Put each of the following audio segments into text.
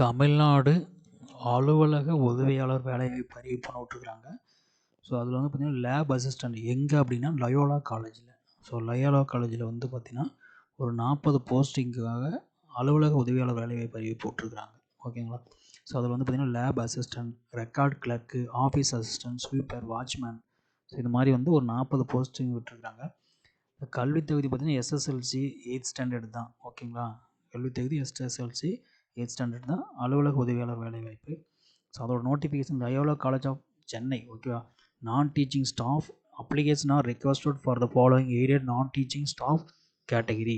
தமிழ்நாடு அலுவலக உதவியாளர் வேலைவாய்ப்பு அறிவிப்புன்னு விட்ருக்குறாங்க. ஸோ அதில் வந்து பார்த்திங்கன்னா லேப் அசிஸ்டண்ட் எங்கே அப்படின்னா லயோலா காலேஜில். ஸோ லயோலா காலேஜில் வந்து பார்த்திங்கன்னா ஒரு 40 போஸ்டிங்காக அலுவலக உதவியாளர் வேலைவாய்ப்பு அறிவிப்பு விட்ருக்குறாங்க. ஓகேங்களா? ஸோ அதில் வந்து பார்த்திங்கன்னா lab assistant, record clerk, office assistant, sweeper, watchman, so இது மாதிரி வந்து ஒரு 40 போஸ்டிங் விட்டுருக்குறாங்க. கல்வி தகுதி பார்த்திங்கன்னா எஸ்எஸ்எல்சி 8th ஸ்டாண்டர்ட் தான். ஓகேங்களா? கல்வி தகுதி எஸ்எஸ்எல்சி 8th ஸ்டாண்டர்ட் தான். அலுவலக உதவியாளர் வேலைவாய்ப்பு. ஸோ அதோட notification Loyola college of Chennai. ஓகேவா? நான் teaching staff application are requested for the following area non-teaching staff category.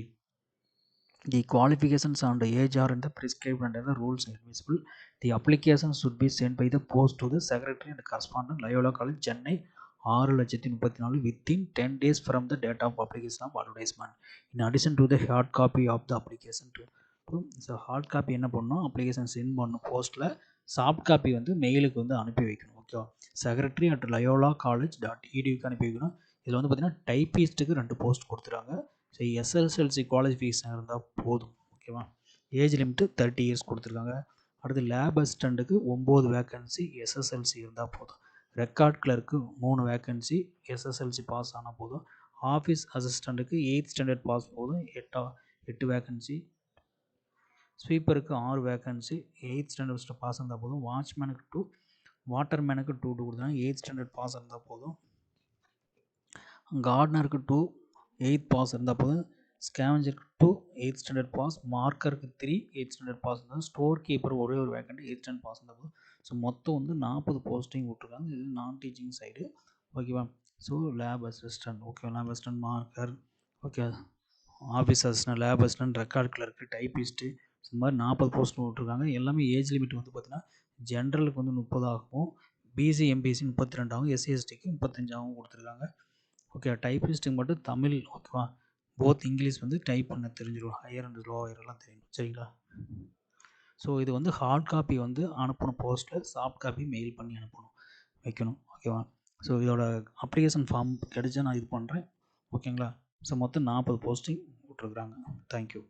The qualifications and the age are in the prescribed under the rules admissible. The application should be sent by the post to the secretary and correspondent Loyola College Chennai 6,34,000 within 10 days from the date of publication of advertisement. In addition to the hard copy of the application to so hard copy என்ன பண்ணணும், application send பண்ணணும் போஸ்ட்டில், soft copy வந்து மெயிலுக்கு வந்து அனுப்பி வைக்கணும். ஓகேவா? Secretary at Loyola college .edu அனுப்பி வைக்கணும். இதில் வந்து பார்த்திங்கன்னா டைப்பிஸ்ட்டுக்கு 2 போஸ்ட் கொடுத்துருக்காங்க. ஸோ எஸ்எஸ்எல்சி குவாலிஃபிகேஷன் இருந்தால் போதும். ஓகேவா? ஏஜ் லிமிட்டு 30 இயர்ஸ் கொடுத்துருக்காங்க. அடுத்து லேப் அசிஸ்டண்ட்டுக்கு 9 வேக்கன்சி, எஸ்எஸ்எல்சி இருந்தால் போதும். ரெக்கார்ட் கிளர்க்கு 3 வேக்கன்சி, எஸ்எஸ்எல்சி பாஸ் ஆனால் போதும். ஆஃபீஸ் அசிஸ்டண்ட்டுக்கு 8th ஸ்டாண்டர்ட் பாஸ் போதும், 8 வேக்கன்சி. ஸ்வீப்பருக்கு 6 வேக்கன்சி, 8th ஸ்டாண்டர்ட் பாஸ் இருந்தால் போதும். வாட்ச்மேனுக்கு 2, வாட்டர்மேனுக்கு 2 கொடுத்தாங்க, 8th ஸ்டாண்டர்ட் பாஸ் இருந்தால் போதும். கார்டனருக்கு 2, 8th பாஸ் இருந்தால் போதும். ஸ்கேவஞ்சருக்கு 2, 8th ஸ்டாண்டர்ட் பாஸ். மார்க்கருக்கு 3, 8th ஸ்டாண்டர்ட் பாஸ் இருந்தால். ஸ்டோர் கீப்பர் ஒரே ஒரு வேக்கண்ட், 8th ஸ்டாண்டர்ட் பாஸ் இருந்தால் போதும். ஸோ மொத்தம் வந்து 40 போஸ்டிங் விட்ருக்காங்க. இது நான் டீச்சிங் சைடு. ஓகேவா? So lab assistant, okay, lab assistant, marker, okay, office assistant, lab assistant, record clerk, typist, இந்த மாதிரி 40 போஸ்ட் விட்ருக்காங்க. எல்லாமே ஏஜ் லிமிட் வந்து பார்த்திங்கன்னா ஜென்ரலுக்கு வந்து 30 ஆகும், பிசி எம்பிசி 32 ஆகும், எஸ்சி எஸ்டிக்கு 35 ஆகும் கொடுத்துருக்காங்க. ஓகே, டைப்பிஸ்ட்டுக்கு மட்டும் தமிழ், ஓகேவா, போத் இங்கிலீஷ் வந்து டைப் பண்ண தெரிஞ்சிடும், ஹையர் அண்ட் லோயர் எல்லாம் தெரியும். சரிங்களா? ஸோ இது வந்து ஹார்ட் காப்பி வந்து அனுப்பணும் போஸ்ட்டில், சாஃப்ட் காப்பி மெயில் பண்ணி அனுப்பணும், வைக்கணும். ஓகேவா? ஸோ இதோட அப்ளிகேஷன் ஃபார்ம் கிடைச்சா நான் இது பண்ணுறேன். ஓகேங்களா? ஸோ மொத்தம் 40 போஸ்டிங் விட்ருக்குறாங்க. தேங்க்யூ.